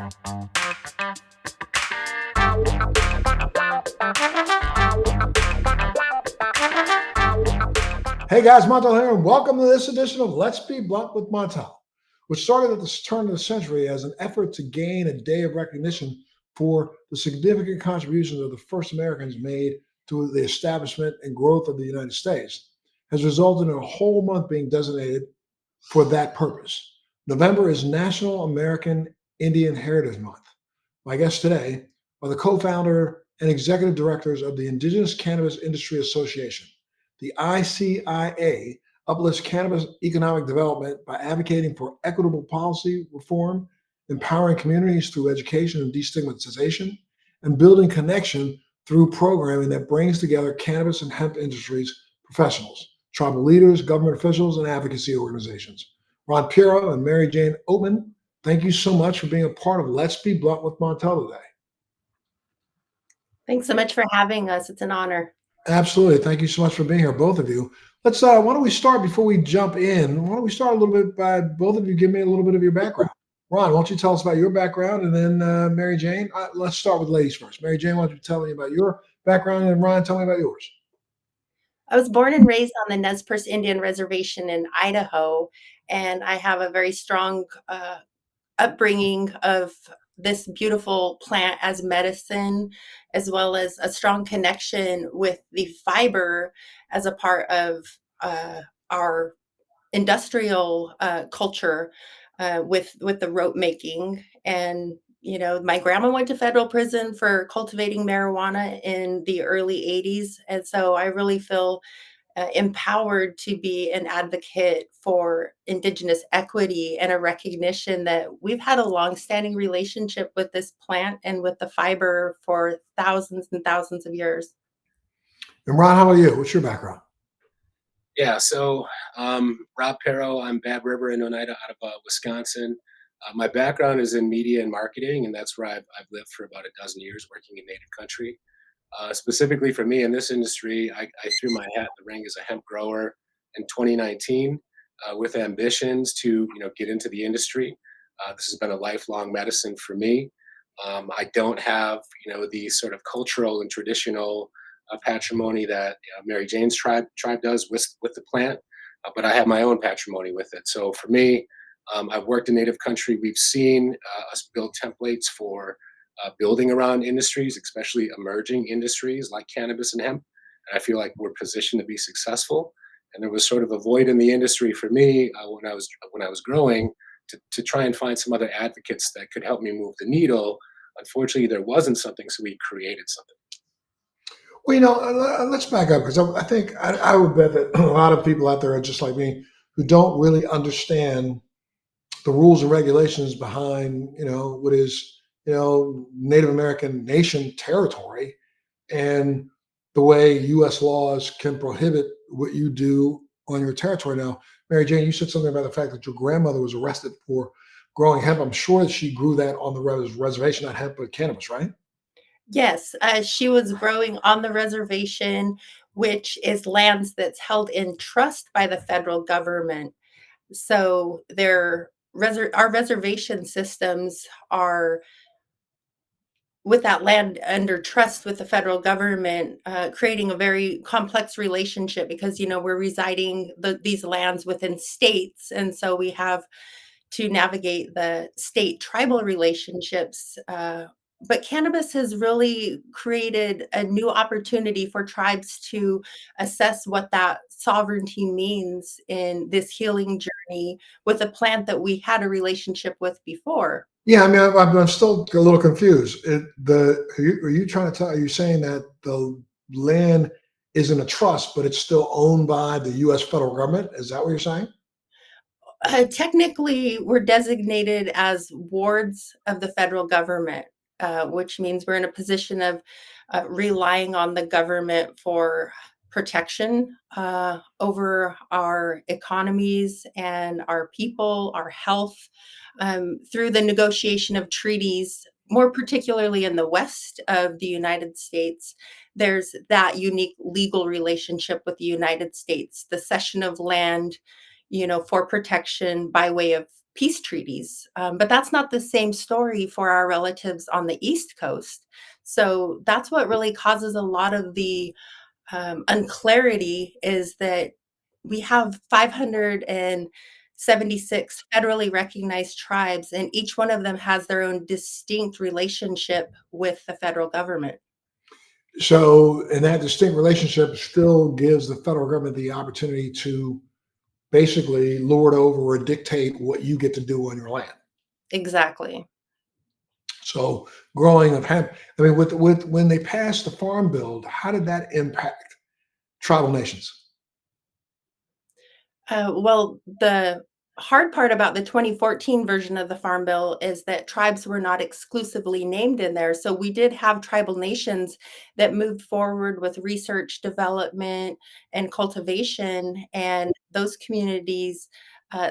Hey guys, Montel here, and welcome to this edition of Let's Be Blunt with Montel, which started at the turn of the century as an effort to gain a day of recognition for the significant contributions of the first Americans made to the establishment and growth of the United States, has resulted in a whole month being designated for that purpose. November is National American Indian Heritage Month. My guests today are the co-founder and executive directors of the Indigenous Cannabis Industry Association. The ICIA uplifts cannabis economic development by advocating for equitable policy reform, empowering communities through education and destigmatization, and building connection through programming that brings together cannabis and hemp industries professionals, tribal leaders, government officials, and advocacy organizations. Ron Piero and Mary Jane Oatman, thank you so much for being a part of Let's Be Blunt with Montel today. Thanks so much for having us. It's an honor. Absolutely. Thank you so much for being here, both of you. Let's, why don't we start before we jump in? Why don't we start a little bit by both of you give me a little bit of your background? Ron, why don't you tell us about your background, and then Mary Jane, let's start with ladies first. Mary Jane, why don't you tell me about your background, and Ron, tell me about yours. I was born and raised on the Nez Perce Indian Reservation in Idaho, and I have a very strong upbringing of this beautiful plant as medicine, as well as a strong connection with the fiber as a part of our industrial culture with the rope making. And my grandma went to federal prison for cultivating marijuana in the early 80s, and so I really feel empowered to be an advocate for Indigenous equity and a recognition that we've had a long-standing relationship with this plant and with the fiber for thousands and thousands of years. And Ron, how about you? What's your background? Yeah, so Rob Pero, I'm Bad River in Oneida out of Wisconsin. My background is in media and marketing, and that's where I've lived for about a dozen years working in Native country. Specifically for me in this industry, I threw my hat in the ring as a hemp grower in 2019 with ambitions to get into the industry. This has been a lifelong medicine for me. I don't have the sort of cultural and traditional patrimony that Mary Jane's tribe does with the plant, but I have my own patrimony with it. So for me, I've worked in Native country. We've seen us build templates for building around industries, especially emerging industries like cannabis and hemp. And I feel like we're positioned to be successful. And there was sort of a void in the industry for me when I was growing to try and find some other advocates that could help me move the needle. Unfortunately, there wasn't something, so we created something. Well, let's back up, because I think I would bet that a lot of people out there are just like me who don't really understand the rules and regulations behind, what is, Native American nation territory, and the way U.S. laws can prohibit what you do on your territory. Now, Mary Jane, you said something about the fact that your grandmother was arrested for growing hemp. I'm sure that she grew that on the reservation, not hemp, but cannabis, right? Yes, she was growing on the reservation, which is lands that's held in trust by the federal government. So our reservation systems are with that land under trust with the federal government, creating a very complex relationship because, we're residing these lands within states. And so we have to navigate the state tribal relationships. But cannabis has really created a new opportunity for tribes to assess what that sovereignty means in this healing journey with a plant that we had a relationship with before. Yeah, I mean, I'm still a little confused. Are you saying that the land is in a trust, but it's still owned by the U.S. federal government? Is that what you're saying? Technically, we're designated as wards of the federal government, which means we're in a position of relying on the government for protection over our economies and our people, our health, through the negotiation of treaties, more particularly in the west of the United States. There's that unique legal relationship with the United States, the cession of land, for protection by way of peace treaties. But that's not the same story for our relatives on the East Coast. So that's what really causes a lot of the unclarity, is that we have 576 federally recognized tribes, and each one of them has their own distinct relationship with the federal government. So, and that distinct relationship still gives the federal government the opportunity to basically lord over or dictate what you get to do on your land. Exactly. So, growing of hemp. I mean, with when they passed the Farm Bill, how did that impact tribal nations? Well, the hard part about the 2014 version of the Farm Bill is that tribes were not exclusively named in there. So we did have tribal nations that moved forward with research, development, and cultivation, and those communities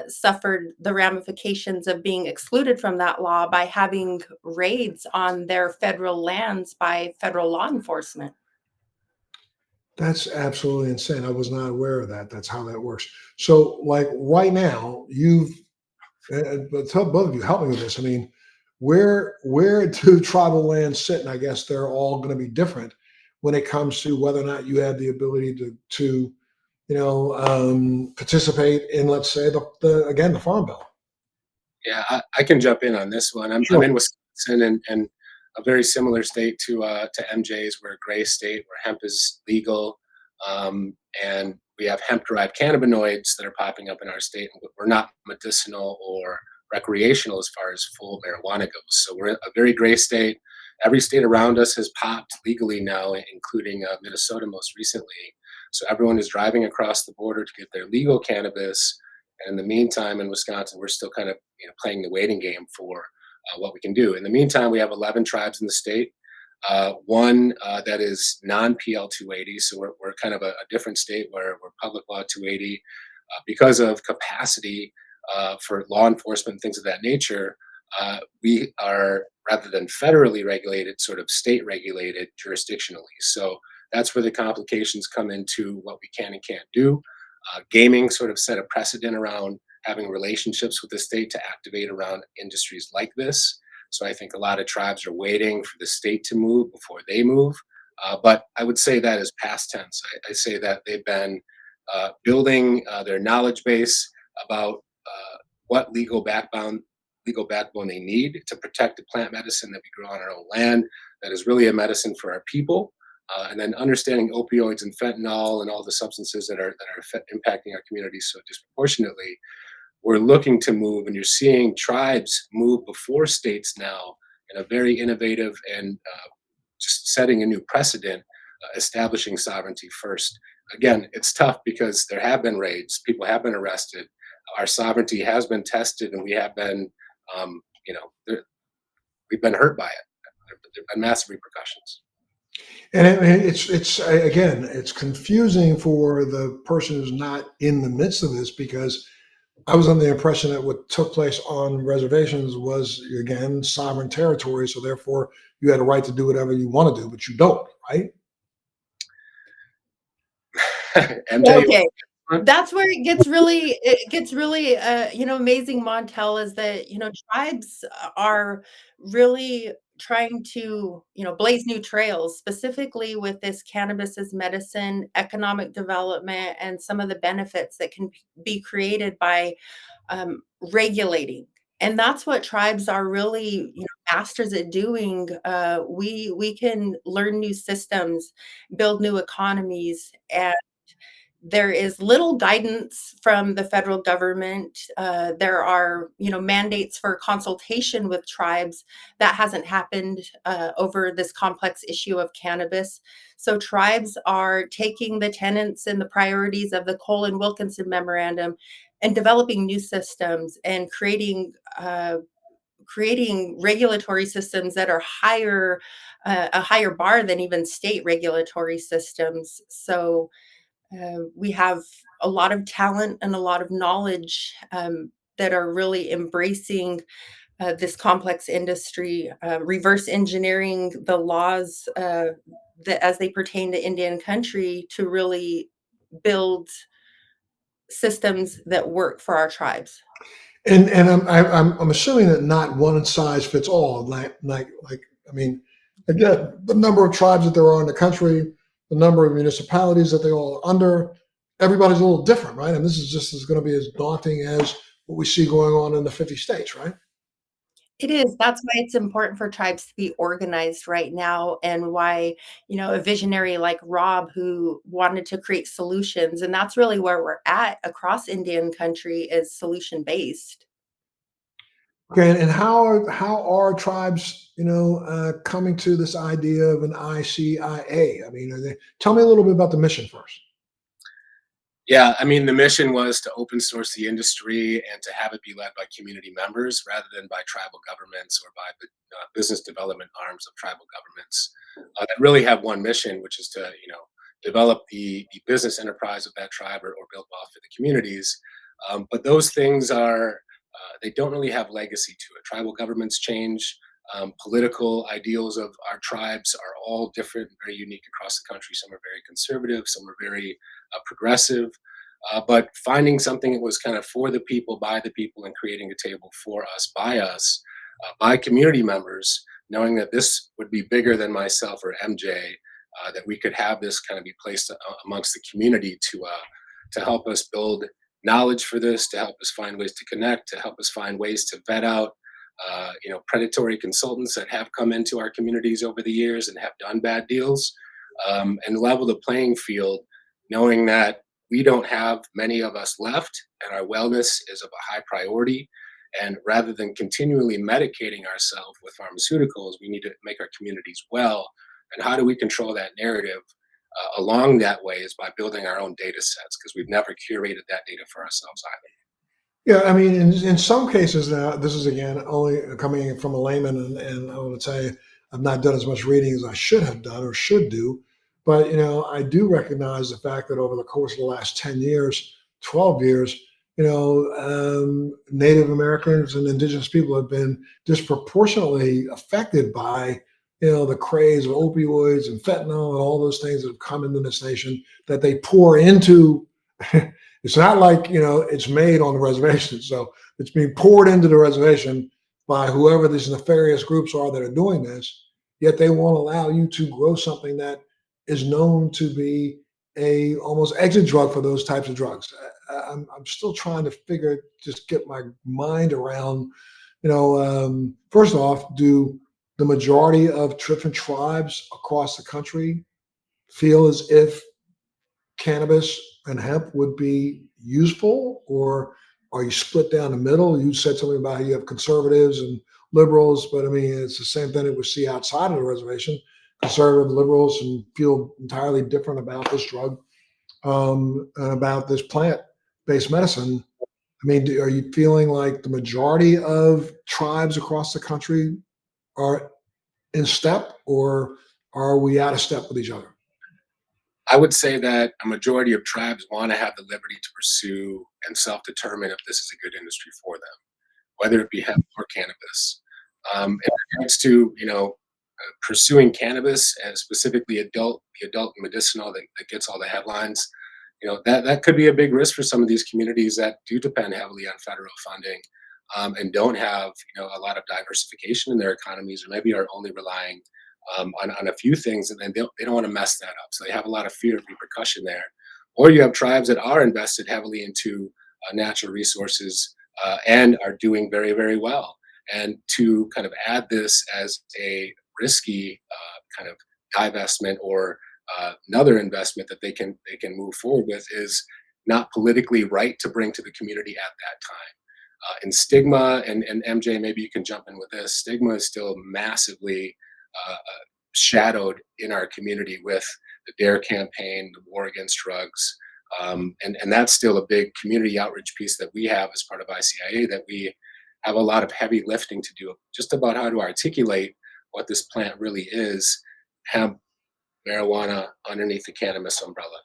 suffered the ramifications of being excluded from that law by having raids on their federal lands by federal law enforcement. That's absolutely insane. I was not aware of that. That's how that works. So, like right now, but tell both of you, help me with this. I mean, where do tribal lands sit? And I guess they're all going to be different when it comes to whether or not you have the ability to participate in, let's say, the again the Farm Bill. Yeah, I can jump in on this one. I'm Sure. in Wisconsin, and a very similar state to MJ's. We're a gray state where hemp is legal, and we have hemp-derived cannabinoids that are popping up in our state. And we're not medicinal or recreational as far as full marijuana goes. So we're a very gray state. Every state around us has popped legally now, including Minnesota most recently. So everyone is driving across the border to get their legal cannabis. And in the meantime, in Wisconsin, we're still kind of playing the waiting game for what we can do. In the meantime, we have 11 tribes in the state. One that is non-PL 280, so we're kind of a different state where we're public law 280 because of capacity for law enforcement and things of that nature. We are, rather than federally regulated, sort of state regulated jurisdictionally. So that's where the complications come into what we can and can't do. Gaming sort of set a precedent around having relationships with the state to activate around industries like this. So I think a lot of tribes are waiting for the state to move before they move. But I would say that is past tense. I say that they've been building their knowledge base about what legal backbone they need to protect the plant medicine that we grow on our own land. That is really a medicine for our people. And then understanding opioids and fentanyl and all the substances that are impacting our communities so disproportionately. We're looking to move, and you're seeing tribes move before states now in a very innovative and just setting a new precedent, establishing sovereignty first. Again, it's tough because there have been raids, people have been arrested, our sovereignty has been tested, and we have been, we've been hurt by it. There have been massive repercussions. And it's again, it's confusing for the person who's not in the midst of this, because I was under the impression that what took place on reservations was, again, sovereign territory. So therefore, you had a right to do whatever you want to do, but you don't, right? MJ, Okay. That's where it gets really amazing, Montel, is that tribes are really trying to blaze new trails, specifically with this cannabis as medicine, economic development, and some of the benefits that can be created by regulating. And that's what tribes are really masters at doing. We can learn new systems, build new economies, and there is little guidance from the federal government. There are, mandates for consultation with tribes. That hasn't happened over this complex issue of cannabis. So tribes are taking the tenets and the priorities of the Cole and Wilkinson Memorandum and developing new systems and creating regulatory systems that are a higher bar than even state regulatory systems. So we have a lot of talent and a lot of knowledge that are really embracing this complex industry, reverse engineering the laws that as they pertain to Indian country to really build systems that work for our tribes. And I'm assuming that not one size fits all. I mean, again, the number of tribes that there are in the country, the number of municipalities that they all are under, everybody's a little different, right? And this is just as going to be as daunting as what we see going on in the 50 states, right? It is. That's why it's important for tribes to be organized right now, and why, a visionary like Rob, who wanted to create solutions, and that's really where we're at across Indian country, is solution based. Okay, and how are tribes, coming to this idea of an ICIA? I mean, tell me a little bit about the mission first. Yeah, I mean, the mission was to open source the industry and to have it be led by community members rather than by tribal governments or by the business development arms of tribal governments that really have one mission, which is to, develop the business enterprise of that tribe or build wealth for the communities. But those things they don't really have legacy to it. Tribal governments change. Political ideals of our tribes are all different, very unique across the country. Some are very conservative, some are very progressive. But finding something that was kind of for the people, by the people, and creating a table for us, by community members, knowing that this would be bigger than myself or MJ, that we could have this kind of be placed amongst the community to help us build knowledge for this, to help us find ways to connect, to help us find ways to vet out predatory consultants that have come into our communities over the years and have done bad deals, and level the playing field, knowing that we don't have many of us left and our wellness is of a high priority. And rather than continually medicating ourselves with pharmaceuticals, we need to make our communities well. And how do we control that narrative along that way is by building our own data sets, because we've never curated that data for ourselves either. Yeah, I mean, in some cases now, this is again only coming from a layman, and I want to tell you, I've not done as much reading as I should have done or should do, but I do recognize the fact that over the course of the last 10 years, 12 years, Native Americans and indigenous people have been disproportionately affected by, the craze of opioids and fentanyl and all those things that have come into this nation that they pour into. It's not like, it's made on the reservation. So it's being poured into the reservation by whoever these nefarious groups are that are doing this, yet they won't allow you to grow something that is known to be a almost exit drug for those types of drugs. I'm still trying to just get my mind around, first off, do the majority of different tribes across the country feel as if cannabis and hemp would be useful, or are you split down the middle? You said something about how you have conservatives and liberals, but I mean, it's the same thing that we see outside of the reservation. Conservative liberals and feel entirely different about this drug, and about this plant-based medicine. I mean, are you feeling like the majority of tribes across the country are in step, or are we out of step with each other? I would say that a majority of tribes want to have the liberty to pursue and self determine if this is a good industry for them, whether it be hemp or cannabis. In regards to pursuing cannabis and specifically the adult medicinal that gets all the headlines, that could be a big risk for some of these communities that do depend heavily on federal funding, and don't have a lot of diversification in their economies, or maybe are only relying on a few things, and then they don't want to mess that up. So they have a lot of fear of repercussion there. Or you have tribes that are invested heavily into natural resources, and are doing very, very well. And to kind of add this as a risky kind of divestment or another investment that they can move forward with is not politically right to bring to the community at that time. In Stigma, and MJ, maybe you can jump in with this. Stigma is still massively shadowed in our community with the DARE campaign, the war against drugs. And that's still a big community outreach piece that we have as part of ICIA, that we have a lot of heavy lifting to do just about how to articulate what this plant really is: hemp, marijuana underneath the cannabis umbrella.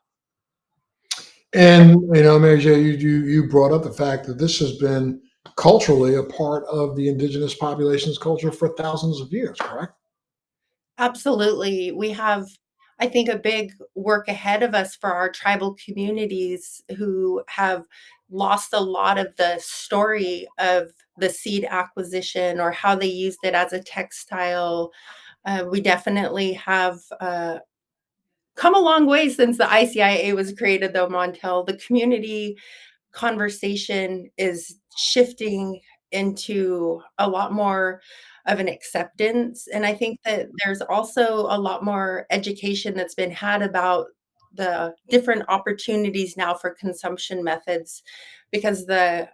And Mary Jo, you brought up the fact that this has been culturally a part of the indigenous population's culture for thousands of years, correct? Absolutely. We have, I think, a big work ahead of us for our tribal communities who have lost a lot of the story of the seed acquisition or how they used it as a textile. We definitely have come a long way since the ICIA was created, though, Montel. The community conversation is shifting into a lot more of an acceptance. And I think that there's also a lot more education that's been had about the different opportunities now for consumption methods because the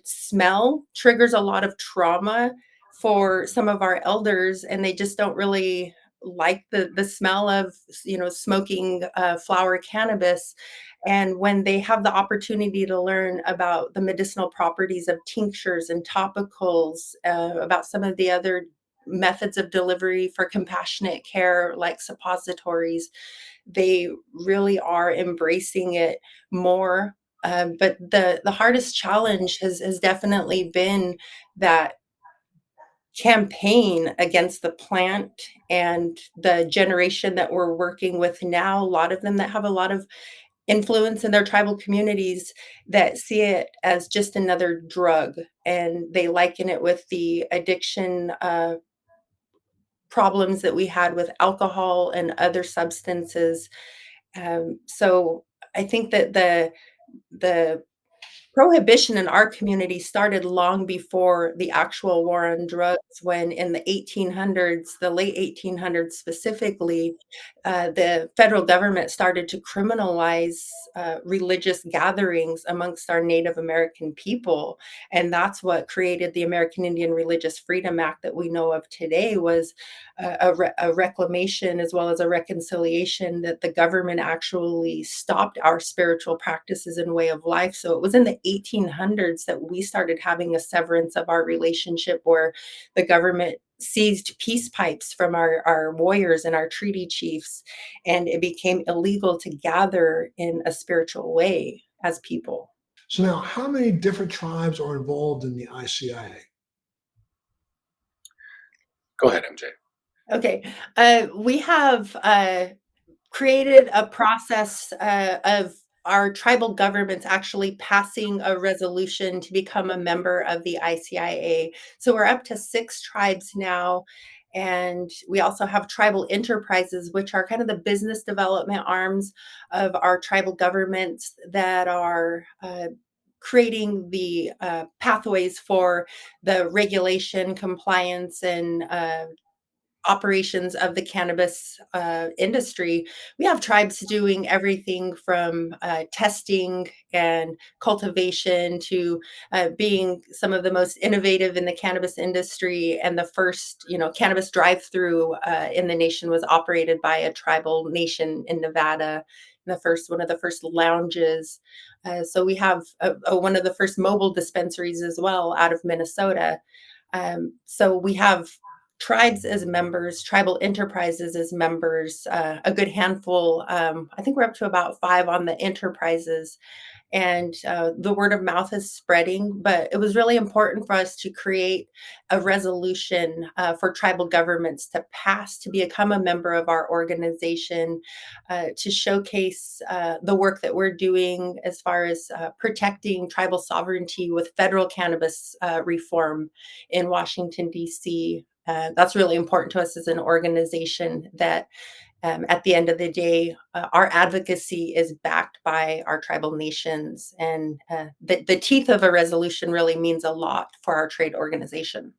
smell triggers a lot of trauma for some of our elders, and they just don't really like the smell of smoking flower cannabis. And when they have the opportunity to learn about the medicinal properties of tinctures and topicals, about some of the other methods of delivery for compassionate care, like suppositories, they really are embracing it more. But the hardest challenge has definitely been that campaign against the plant and the generation that we're working with now, a lot of them that have a lot of influence in their tribal communities that see it as just another drug, and they liken it with the addiction problems that we had with alcohol and other substances. So I think that the prohibition in our community started long before the actual war on drugs, when in the 1800s, the late 1800s specifically, the federal government started to criminalize religious gatherings amongst our Native American people. And that's what created the American Indian Religious Freedom Act that we know of today, was a reclamation as well as a reconciliation that the government actually stopped our spiritual practices and way of life. So it was in the 1800s that we started having a severance of our relationship, where the government seized peace pipes from our warriors and our treaty chiefs, and it became illegal to gather in a spiritual way as people. So now, how many different tribes are involved in the ICIA? Go ahead, MJ. Okay, we have created a process of our tribal governments actually passing a resolution to become a member of the ICIA. So we're up to 6 tribes now. And we also have tribal enterprises, which are kind of the business development arms of our tribal governments that are creating the pathways for the regulation, compliance, and operations of the cannabis industry. We have tribes doing everything from testing and cultivation to being some of the most innovative in the cannabis industry. And the first, cannabis drive-through in the nation was operated by a tribal nation in Nevada. One of the first lounges. So we have one of the first mobile dispensaries as well out of Minnesota. So we have tribes as members, tribal enterprises as members, a good handful. I think we're up to about 5 on the enterprises, and the word of mouth is spreading. But it was really important for us to create a resolution for tribal governments to pass to become a member of our organization, to showcase the work that we're doing as far as protecting tribal sovereignty with federal cannabis reform in Washington, D.C. That's really important to us as an organization, that at the end of the day, our advocacy is backed by our tribal nations. And the teeth of a resolution really means a lot for our trade organization.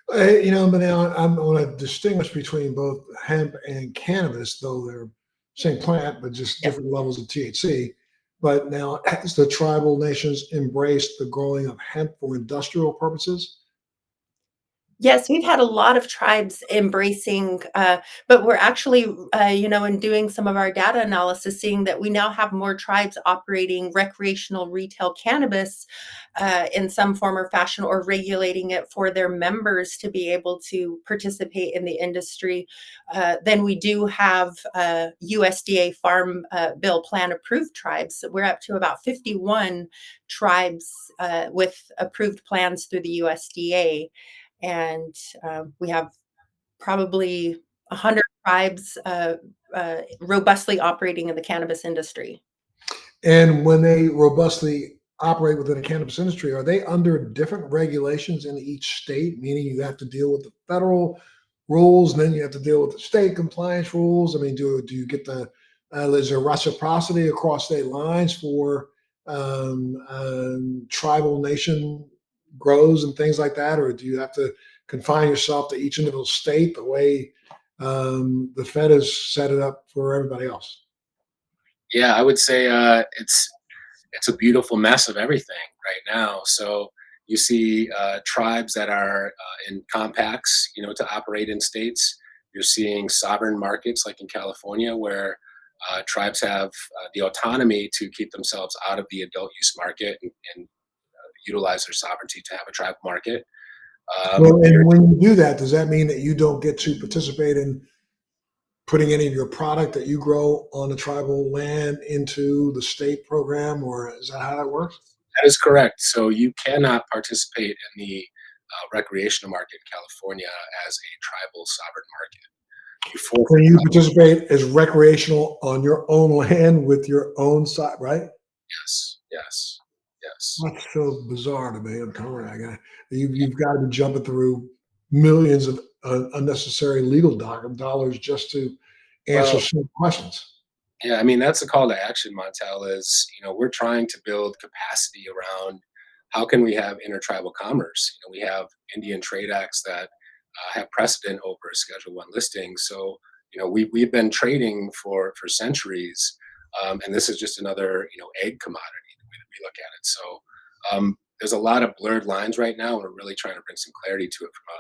But now I want to distinguish between both hemp and cannabis, though they're same plant, but just Yep. different levels of THC. But now, has the tribal nations embraced the growing of hemp for industrial purposes? Yes, we've had a lot of tribes embracing, but we're actually, in doing some of our data analysis, seeing that we now have more tribes operating recreational retail cannabis in some form or fashion, or regulating it for their members to be able to participate in the industry, than we do have USDA Farm Bill Plan approved tribes. So we're up to about 51 tribes with approved plans through the USDA. And we have probably 100 tribes robustly operating in the cannabis industry. And when they robustly operate within the cannabis industry, are they under different regulations in each state? Meaning you have to deal with the federal rules, and then you have to deal with the state compliance rules. I mean, do you get the is there reciprocity across state lines for tribal nation grows and things like that, or do you have to confine yourself to each individual state the way the Fed has set it up for everybody else? Yeah, I would say it's a beautiful mess of everything right now. So you see tribes that are in compacts, to operate in states. You're seeing sovereign markets like in California, where tribes have the autonomy to keep themselves out of the adult use market and utilize their sovereignty to have a tribal market. Well, and when you do that, does that mean that you don't get to participate in putting any of your product that you grow on the tribal land into the state program, or is that how that works? That is correct. So you cannot participate in the recreational market in California as a tribal sovereign market. You Can forfeit. you participate as recreational on your own land with your own side, right? Yes, yes, yes. That's so bizarre to me. I'm telling you, you've got to be jumping through millions of unnecessary legal dollars just to answer Well, some questions. yeah, I mean, that's a call to action, Montel, is, we're trying to build capacity around how can we have intertribal commerce. We have Indian trade acts that have precedent over a Schedule One listing. So, we've been trading for centuries, and this is just another, egg commodity the way that we look at it. So, there's a lot of blurred lines right now, and we're really trying to bring some clarity to it from a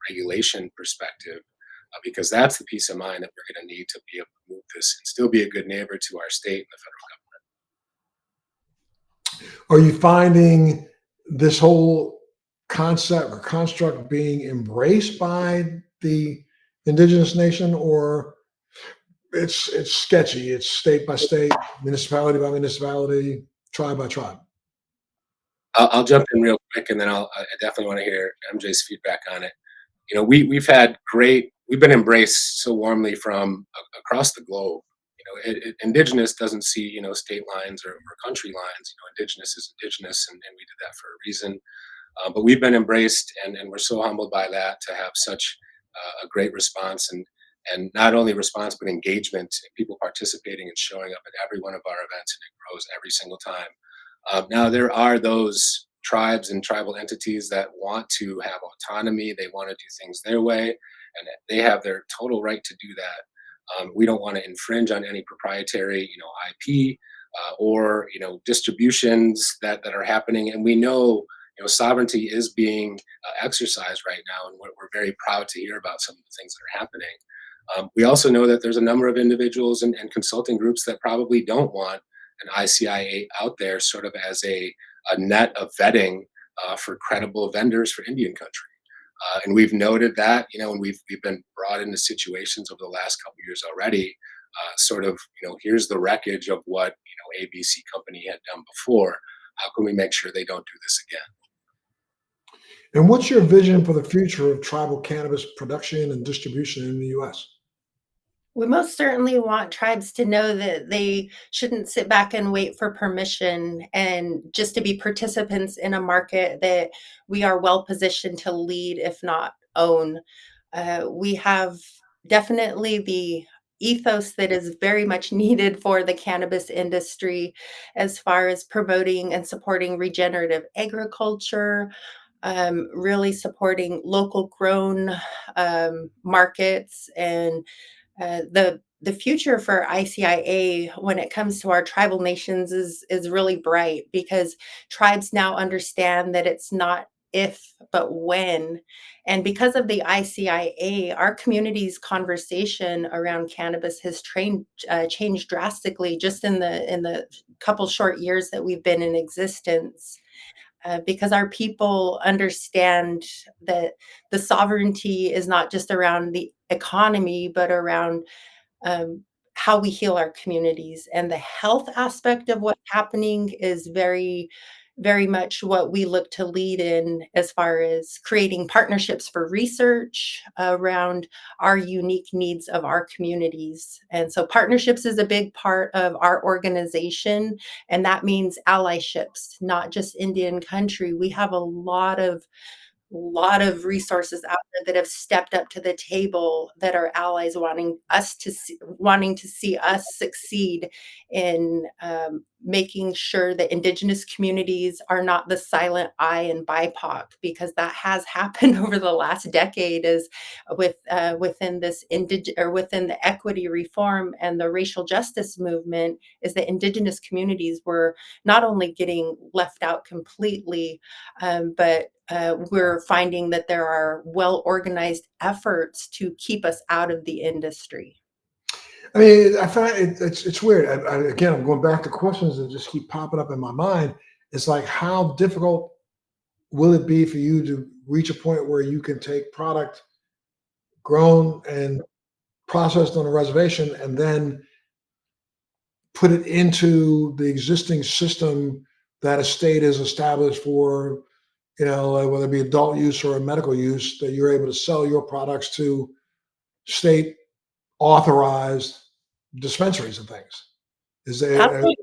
regulation perspective, because that's the peace of mind that we're going to need to be able to move this and still be a good neighbor to our state and the federal Are you finding this whole concept or construct being embraced by the indigenous nation, or it's sketchy? It's state by state, municipality by municipality, tribe by tribe. I'll jump in real quick, and then I definitely want to hear MJ's feedback on it. We've been embraced so warmly from across the globe. Indigenous doesn't see, state lines or country lines. Indigenous is indigenous, and we did that for a reason. But we've been embraced, and we're so humbled by that to have such a great response, and not only response but engagement, and people participating and showing up at every one of our events, and it grows every single time. Now there are those tribes and tribal entities that want to have autonomy. They want to do things their way, and they have their total right to do that. We don't want to infringe on any proprietary, IP, or distributions that are happening. And we know, sovereignty is being exercised right now, and we're very proud to hear about some of the things that are happening. We also know that there's a number of individuals and consulting groups that probably don't want an ICIA out there, sort of as a net of vetting for credible vendors for Indian country. And we've noted that, and we've been brought into situations over the last couple of years already. Sort of, here's the wreckage of what ABC company had done before. How can we make sure they don't do this again? And what's your vision for the future of tribal cannabis production and distribution in the U.S.? We most certainly want tribes to know that they shouldn't sit back and wait for permission and just to be participants in a market that we are well positioned to lead, if not own. We have definitely the ethos that is very much needed for the cannabis industry as far as promoting and supporting regenerative agriculture, really supporting local grown markets, and the future for ICIA when it comes to our tribal nations is really bright, because tribes now understand that it's not if but when. And because of the ICIA, our community's conversation around cannabis has changed drastically just in the couple short years that we've been in existence. Because our people understand that the sovereignty is not just around the economy, but around um, how we heal our communities. And the health aspect of what's happening is very very much what we look to lead in as far as creating partnerships for research around our unique needs of our communities. And so partnerships is a big part of our organization, and that means allyships, not just Indian country. We have a lot of resources out there that have stepped up to the table that are allies wanting to see us succeed in making sure that indigenous communities are not the silent I in BIPOC, because that has happened over the last decade is within this within the equity reform and the racial justice movement is that indigenous communities were not only getting left out completely, but we're finding that there are well-organized efforts to keep us out of the industry. I mean, I find it's weird. Again, I'm going back to questions that just keep popping up in my mind. It's like, how difficult will it be for you to reach a point where you can take product grown and processed on a reservation and then put it into the existing system that a state has established for, whether it be adult use or a medical use, that you're able to sell your products to state authorized dispensaries and things? Is That's there? what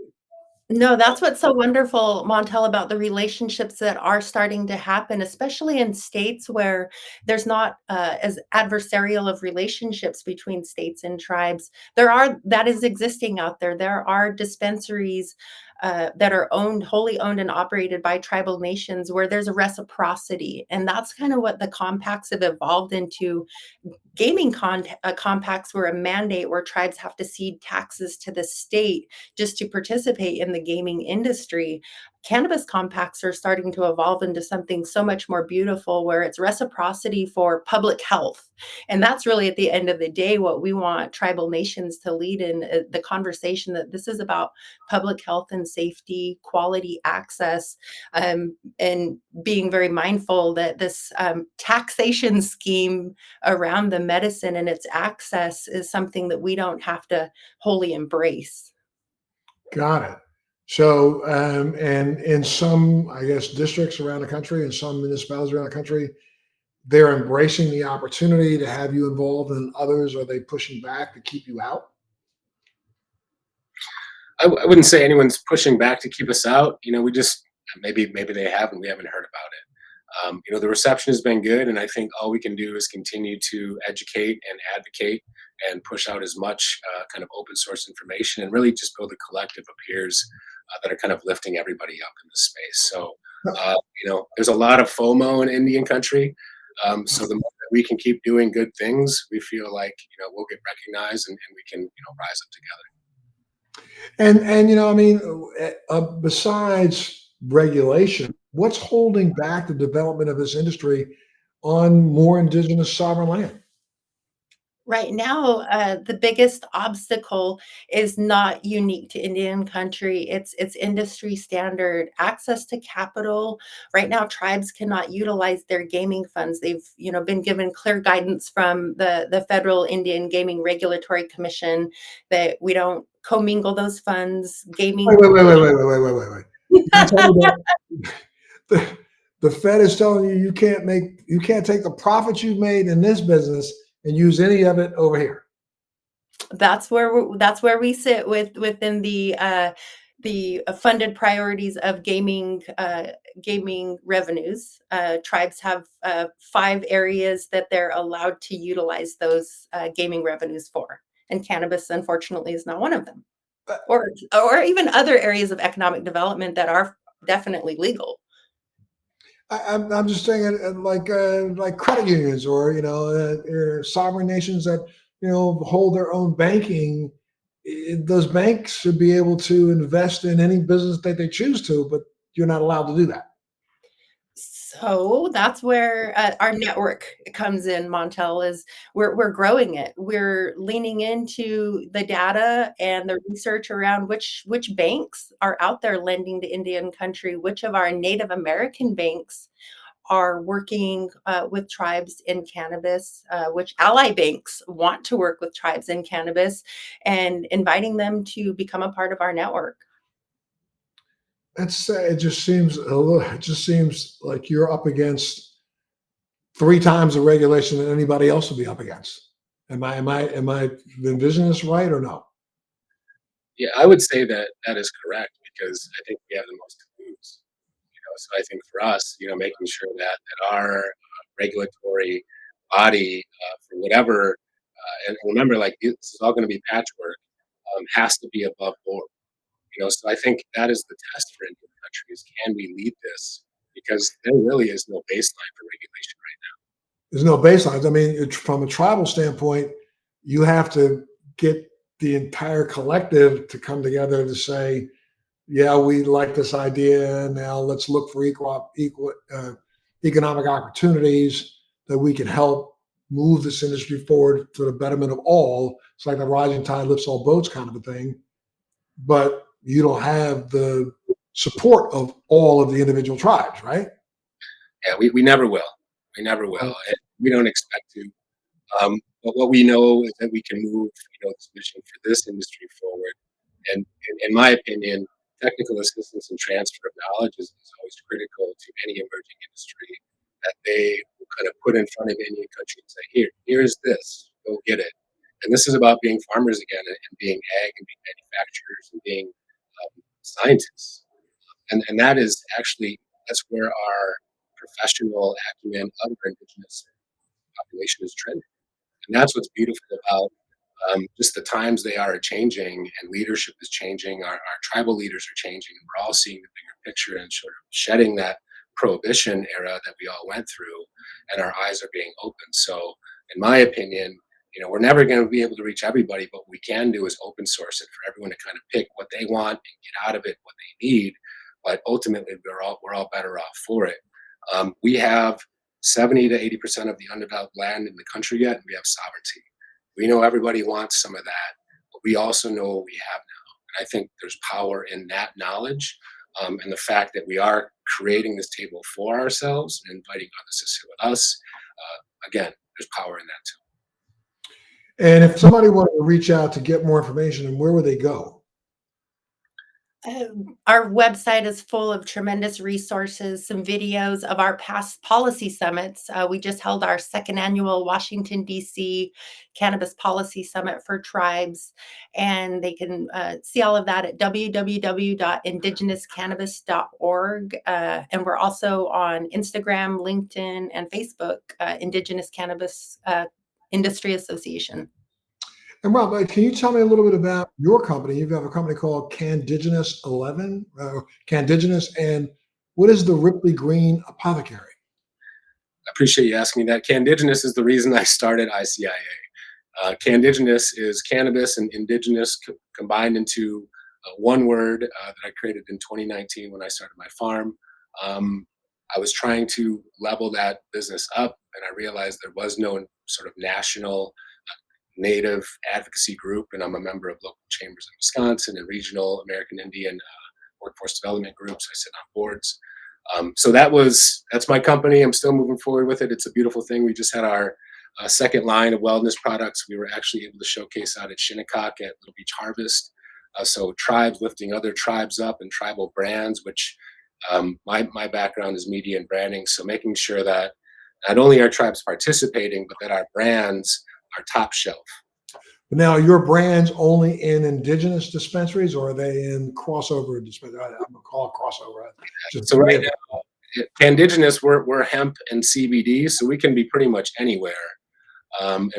No, that's what's so wonderful, Montel, about the relationships that are starting to happen, especially in states where there's not as adversarial of relationships between states and tribes. That is existing out there. There are dispensaries that are wholly owned and operated by tribal nations where there's a reciprocity. And that's kind of what the compacts have evolved into. Compacts were a mandate where tribes have to cede taxes to the state just to participate in the gaming industry. Cannabis compacts are starting to evolve into something so much more beautiful where it's reciprocity for public health. And that's really at the end of the day what we want tribal nations to lead in the conversation, that this is about public health and safety, quality access, and being very mindful that this taxation scheme around the medicine and its access is something that we don't have to wholly embrace. Got it. So, and in some, I guess, districts around the country and some municipalities around the country, they're embracing the opportunity to have you involved, and others, are they pushing back to keep you out? I wouldn't say anyone's pushing back to keep us out. We just maybe they haven't. We haven't heard about it. The reception has been good, and I think all we can do is continue to educate and advocate and push out as much kind of open source information, and really just build a collective of peers that are kind of lifting everybody up in this space. So, there's a lot of FOMO in Indian country. So the more that we can keep doing good things, we feel like we'll get recognized, and we can rise up together. And I mean, besides regulation, what's holding back the development of this industry on more indigenous sovereign land? Right now, the biggest obstacle is not unique to Indian country. It's industry standard access to capital. Right now, tribes cannot utilize their gaming funds. They've been given clear guidance from the Federal Indian Gaming Regulatory Commission that we don't commingle those funds. Wait, Gaming. wait, wait, wait, wait, wait, wait, wait, wait, wait. You can't tell me that the Fed is telling you you can't take the profits you've made in this business and use any of it over here. That's where we sit within the funded priorities of gaming revenues. Tribes have 5 areas that they're allowed to utilize those gaming revenues for, and cannabis, unfortunately, is not one of them, But or even other areas of economic development that are definitely legal. I'm just saying, like credit unions, or sovereign nations that hold their own banking. Those banks should be able to invest in any business that they choose to, but you're not allowed to do that. So that's where our network comes in, Montel, is we're growing it. We're leaning into the data and the research around which banks are out there lending to Indian country, which of our Native American banks are working with tribes in cannabis, which ally banks want to work with tribes in cannabis, and inviting them to become a part of our network. it just seems a little, it just seems like you're up against three times the regulation that anybody else would be up against. Am I envisioning this right or no? Yeah, I would say that that is correct because I think we have the most to lose. So I think for us, making sure that our regulatory body for whatever, and remember, like this is all going to be patchwork, has to be above board. So I think that is the test for Indian countries. Can we lead this? Because there really is no baseline for regulation There's no baselines. I mean, from a tribal standpoint, you have to get the entire collective to come together to say, yeah, we like this idea. Now let's look for equal economic opportunities that we can help move this industry forward for the betterment of all. It's like the rising tide lifts all boats kind of a thing. But you don't have the support of all of the individual tribes, right? right now. Yeah, we never will. We never will. Oh, And we don't expect to. But what we know is that we can move, this mission for this industry forward. And in my opinion, technical assistance and transfer of knowledge is always critical to any emerging industry that they will kind of put in front of Indian country and say, here's this, go get it. And this is about being farmers again and being ag and being manufacturers and being scientists. And that is actually, that's where our professional acumen of our indigenous population is trending. And that's what's beautiful about just the times they are changing and leadership is changing. Our tribal leaders are changing, and we're all seeing the bigger picture and sort of shedding that prohibition era that we all went through, and our eyes are being opened. So, in my opinion, we're never going to be able to reach everybody, but what we can do is open source it for everyone to kind of pick what they want and get out of it what they need. But ultimately, we're all better off for it. We have 70 to 80% of the undeveloped land in the country yet, and we have sovereignty. We know everybody wants some of that, but we also know what we have now. And I think there's power in that knowledge, and the fact that we are creating this table for ourselves and inviting others to sit with us. Again, there's power in that too. and if somebody wanted to reach out to get more information, and where would they go? Our website is full of tremendous resources, some videos of our past policy summits. We just held our second annual Washington, D.C. Cannabis Policy Summit for tribes, and they can see all of that at www.indigenouscannabis.org. And we're also on Instagram, LinkedIn, and Facebook, Indigenous Cannabis Industry Association. And Rob, can you tell me a little bit about your company? You have a company called Candigenous 11, Candigenous, and what is the Ripley Green Apothecary? I appreciate you asking me that. Candigenous is the reason I started ICIA. Candigenous is cannabis and indigenous combined into one word that I created in 2019 when I started my farm. I was trying to level that business up, and I realized there was no sort of national native advocacy group, and I'm a member of local chambers in Wisconsin and regional American Indian workforce development groups. I sit on boards. So that's my company. I'm still moving forward with it. It's a beautiful thing. We just had our second line of wellness products. We were actually able to showcase out at Shinnecock at Little Beach Harvest. So tribes lifting other tribes up and tribal brands, which my background is media and branding. So making sure that not only are tribes participating, but that our brands are top shelf. Now, are your brands only in indigenous dispensaries, or are they in crossover dispensaries? I'm gonna call it crossover. So right now, Indigenous, we're hemp and CBD, so we can be pretty much anywhere. And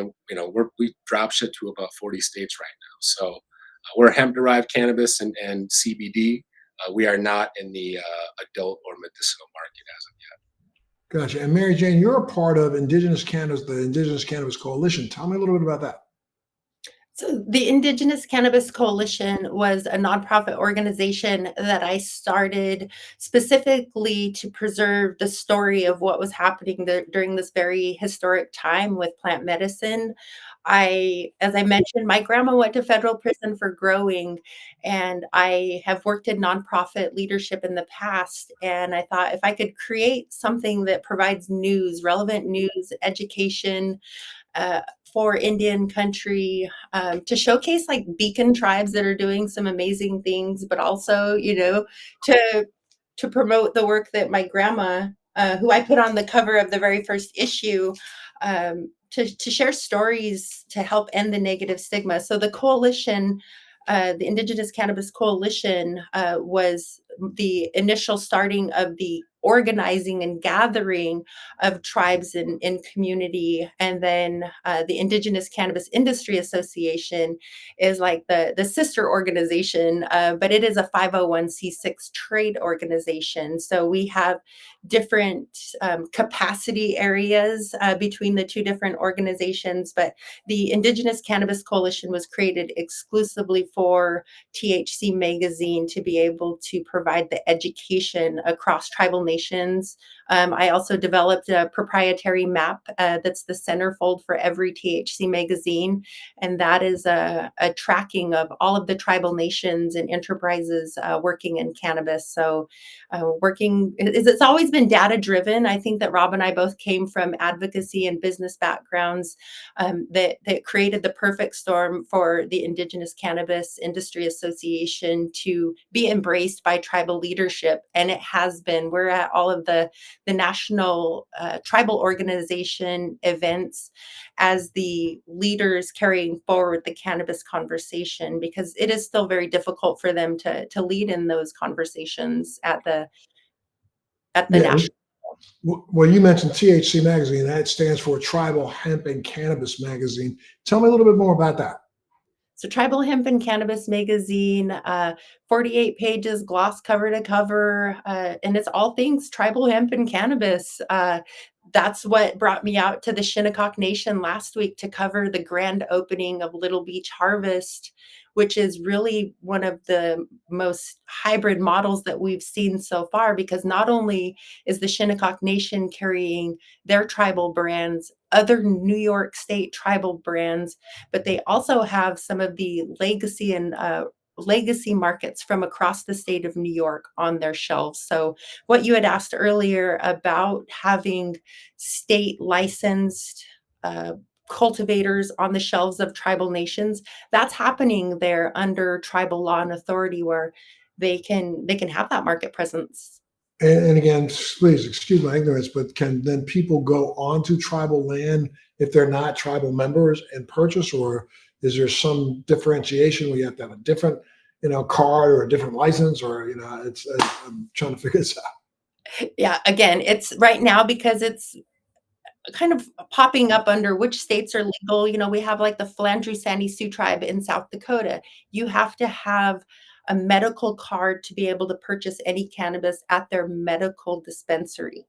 we drop ship to about 40 states right now. So we're hemp derived cannabis and CBD. We are not in the adult or medicinal market as of yet. Gotcha. And Mary Jane, you're a part of Indigenous Cannabis, the Indigenous Cannabis Coalition. Tell me a little bit about that. So the Indigenous Cannabis Coalition was a nonprofit organization that I started specifically to preserve the story of what was happening during this very historic time with plant medicine. As I mentioned, my grandma went to federal prison for growing, and I have worked in nonprofit leadership in the past. And I thought if I could create something that provides news, relevant news, education, for Indian country, to showcase like beacon tribes that are doing some amazing things, but also, to promote the work that my grandma, who I put on the cover of the very first issue, to share stories to help end the negative stigma. So the coalition, the Indigenous Cannabis Coalition, was the initial starting of the organizing and gathering of tribes in community. And then the Indigenous Cannabis Industry Association is like the sister organization, but it is a 501c6 trade organization. So we have different capacity areas between the two different organizations, but the Indigenous Cannabis Coalition was created exclusively for THC Magazine to be able to provide the education across tribal nations. I also developed a proprietary map that's the centerfold for every THC magazine, and that is a tracking of all of the tribal nations and enterprises working in cannabis. So it's always been data driven. I think that Rob and I both came from advocacy and business backgrounds that created the perfect storm for the Indigenous Cannabis Industry Association to be embraced by tribal leadership. And it has been. We're at all of the national tribal organization events as the leaders carrying forward the cannabis conversation, because it is still very difficult for them to lead in those conversations at the Yeah. national. Well, you mentioned THC Magazine. That stands for Tribal Hemp and Cannabis Magazine. Tell me a little bit more about that. So Tribal Hemp and Cannabis Magazine, 48 pages, gloss cover to cover, and it's all things tribal hemp and cannabis. That's what brought me out to the Shinnecock Nation last week to cover the grand opening of Little Beach Harvest, which is really one of the most hybrid models that we've seen so far, because not only is the Shinnecock Nation carrying their tribal brands, other New York State tribal brands, but they also have some of the legacy and legacy markets from across the state of New York on their shelves. So what you had asked earlier about having state licensed cultivators on the shelves of tribal nations, that's happening there under tribal law and authority, where they can have that market presence. And again, please excuse my ignorance, but can then people go onto tribal land if they're not tribal members and purchase, or is there some differentiation where you have to have a different, card or a different license, or I'm trying to figure this out. Yeah, again, it's right now because it's kind of popping up under which states are legal. We have like the Flandreau Sandy Sioux tribe in South Dakota. You have to have a medical card to be able to purchase any cannabis at their medical dispensary.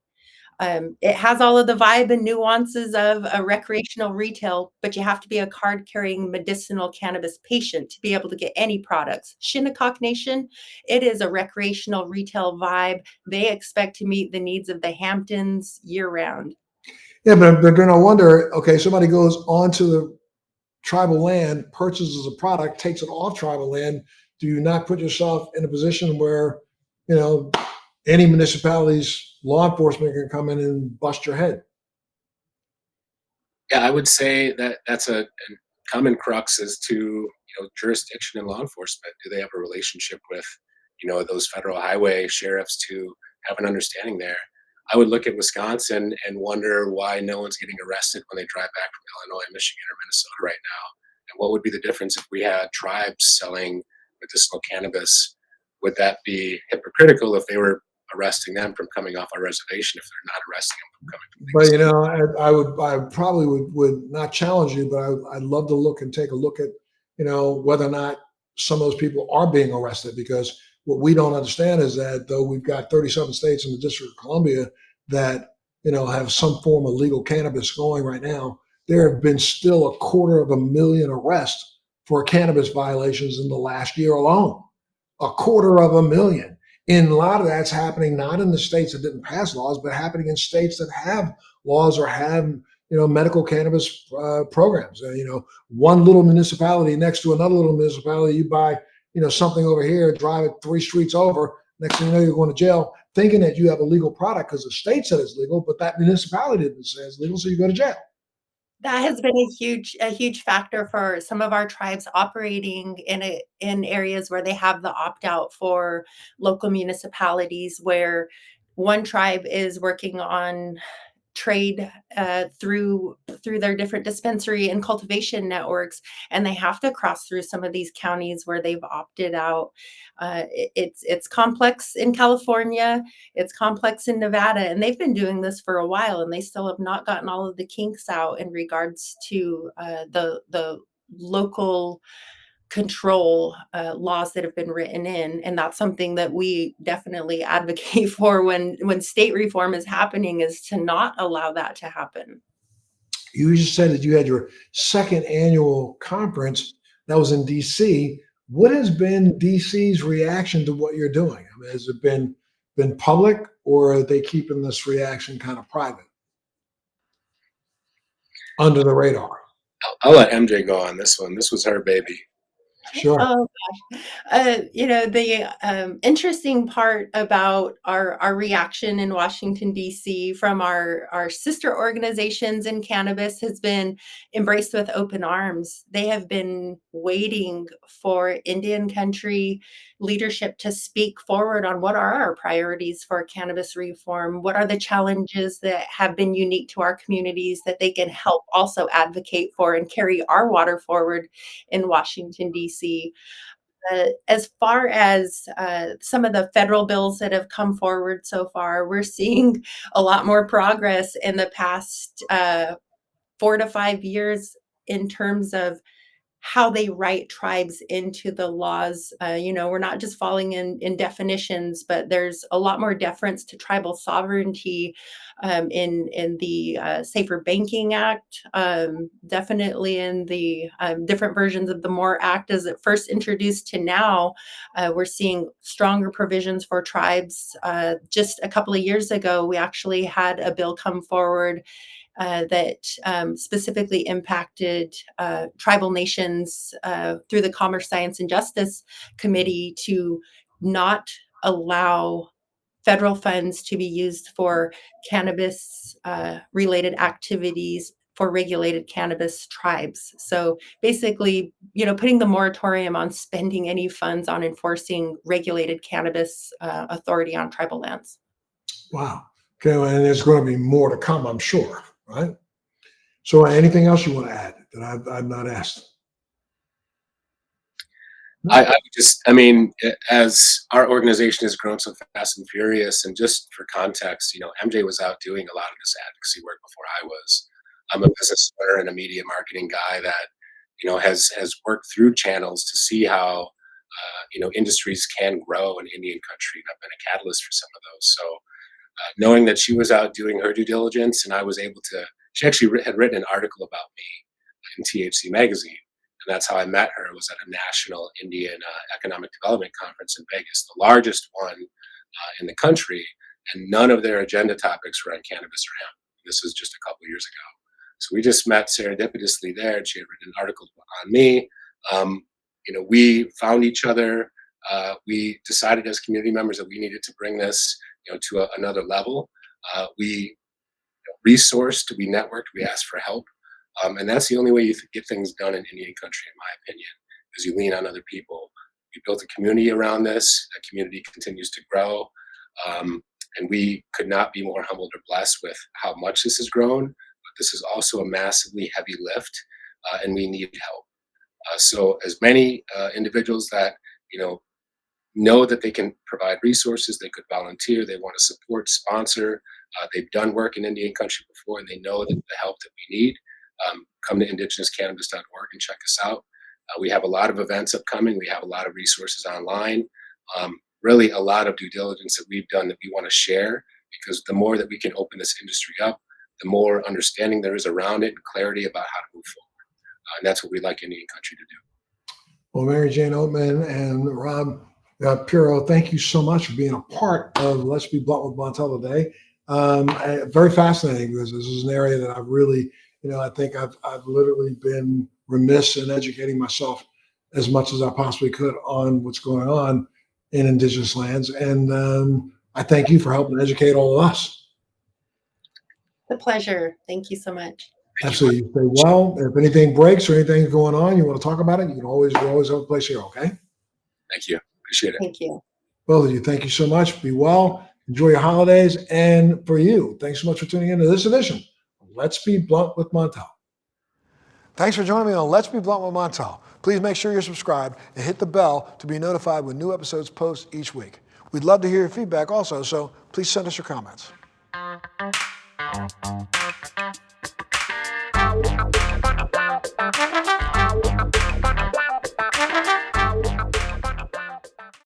It has all of the vibe and nuances of a recreational retail, but you have to be a card carrying medicinal cannabis patient to be able to get any products. Shinnecock Nation, it is a recreational retail vibe. They expect to meet the needs of the Hamptons year round. Yeah, but then I wonder, okay, somebody goes onto the tribal land, purchases a product, takes it off tribal land. Do you not put yourself in a position where, any municipality's law enforcement can come in and bust your head? Yeah, I would say that that's a common crux as to jurisdiction and law enforcement. Do they have a relationship with those federal highway sheriffs to have an understanding there? I would look at Wisconsin and wonder why no one's getting arrested when they drive back from Illinois, Michigan, or Minnesota right now. And what would be the difference if we had tribes selling medicinal cannabis? Would that be hypocritical if they were arresting them from coming off our reservation if they're not arresting them from coming from But I probably would not challenge you, but I'd love to take a look at whether or not some of those people are being arrested, because what we don't understand is that though we've got 37 states in the District of Columbia that have some form of legal cannabis going right now, there have been still 250,000 arrests for cannabis violations in the last year alone. 250,000. And a lot of that's happening not in the states that didn't pass laws, but happening in states that have laws or have medical cannabis programs. One little municipality next to another little municipality, you buy something over here, drive it 3 streets over. Next thing you know, you're going to jail, thinking that you have a legal product because the state said it's legal, but that municipality didn't say it's legal, so you go to jail. That has been a huge factor for some of our tribes operating in areas where they have the opt-out for local municipalities, where one tribe is working on trade through their different dispensary and cultivation networks, and they have to cross through some of these counties where they've opted out. It's complex in California, it's complex in Nevada, and they've been doing this for a while, and they still have not gotten all of the kinks out in regards to the local control laws that have been written in, and that's something that we definitely advocate for when state reform is happening, is to not allow that to happen. You just said that you had your second annual conference that was in DC. What has been DC's reaction to what you're doing? I mean, has it been public, or are they keeping this reaction kind of private, under the radar? I'll let MJ go on this one. This was her baby. Sure. Oh gosh. The interesting part about our reaction in Washington, D.C. from our sister organizations in cannabis has been embraced with open arms. They have been waiting for Indian country leadership to speak forward on what are our priorities for cannabis reform, what are the challenges that have been unique to our communities that they can help also advocate for and carry our water forward in Washington, D.C. As far as some of the federal bills that have come forward so far, we're seeing a lot more progress in the past 4 to 5 years in terms of how they write tribes into the laws. We're not just falling in definitions, but there's a lot more deference to tribal sovereignty in the Safer Banking Act, definitely in the different versions of the MORE Act as it first introduced to now. We're seeing stronger provisions for tribes. Just a couple of years ago, we actually had a bill come forward that specifically impacted tribal nations through the Commerce, Science, and Justice Committee to not allow federal funds to be used for cannabis related activities for regulated cannabis tribes. So basically, putting the moratorium on spending any funds on enforcing regulated cannabis authority on tribal lands. Wow. Okay, well, and there's going to be more to come, I'm sure, right? So anything else you want to add that I've not asked? As our organization has grown so fast and furious, and just for context, MJ was out doing a lot of this advocacy work before I was. I'm a business owner and a media marketing guy that, has worked through channels to see how, industries can grow in Indian country. And I've been a catalyst for some of those. So knowing that she was out doing her due diligence, and I was able to, she actually had written an article about me in THC Magazine. And that's how I met her. It was at a national Indian economic development conference in Vegas, the largest one in the country. And none of their agenda topics were on cannabis or hemp. This was just a couple of years ago. So we just met serendipitously there, and she had written an article on me. We found each other. We decided as community members that we needed to bring this, to another level. We resourced, we networked, we asked for help. And that's the only way you get things done in Indian country, in my opinion, is you lean on other people. We built a community around this. That community continues to grow. And we could not be more humbled or blessed with how much this has grown. But this is also a massively heavy lift, and we need help. So as many individuals that, know that they can provide resources, they could volunteer, they want to support, sponsor, they've done work in Indian country before, and they know that the help that we need, come to indigenouscannabis.org and check us out. We have a lot of events upcoming. We have a lot of resources online. Really a lot of due diligence that we've done that we want to share, because the more that we can open this industry up, the more understanding there is around it and clarity about how to move forward. And that's what we'd like Indian country to do. Well, Mary Jane Oatman and Rob Piro, thank you so much for being a part of Let's Be Blunt with Montel today. Very fascinating, because this is an area that I've really, I think I've literally been remiss in educating myself as much as I possibly could on what's going on in indigenous lands. And I thank you for helping educate all of us. It's a pleasure. Thank you so much. Thank you. Absolutely. You stay well. If anything breaks or anything's going on, you want to talk about it, we always have a place here, okay? Thank you. Appreciate it. Thank you. Both of you, thank you so much. Be well. Enjoy your holidays. And for you, thanks so much for tuning in to this edition of Let's Be Blunt with Montel. Thanks for joining me on Let's Be Blunt with Montel. Please make sure you're subscribed and hit the bell to be notified when new episodes post each week. We'd love to hear your feedback also, so please send us your comments.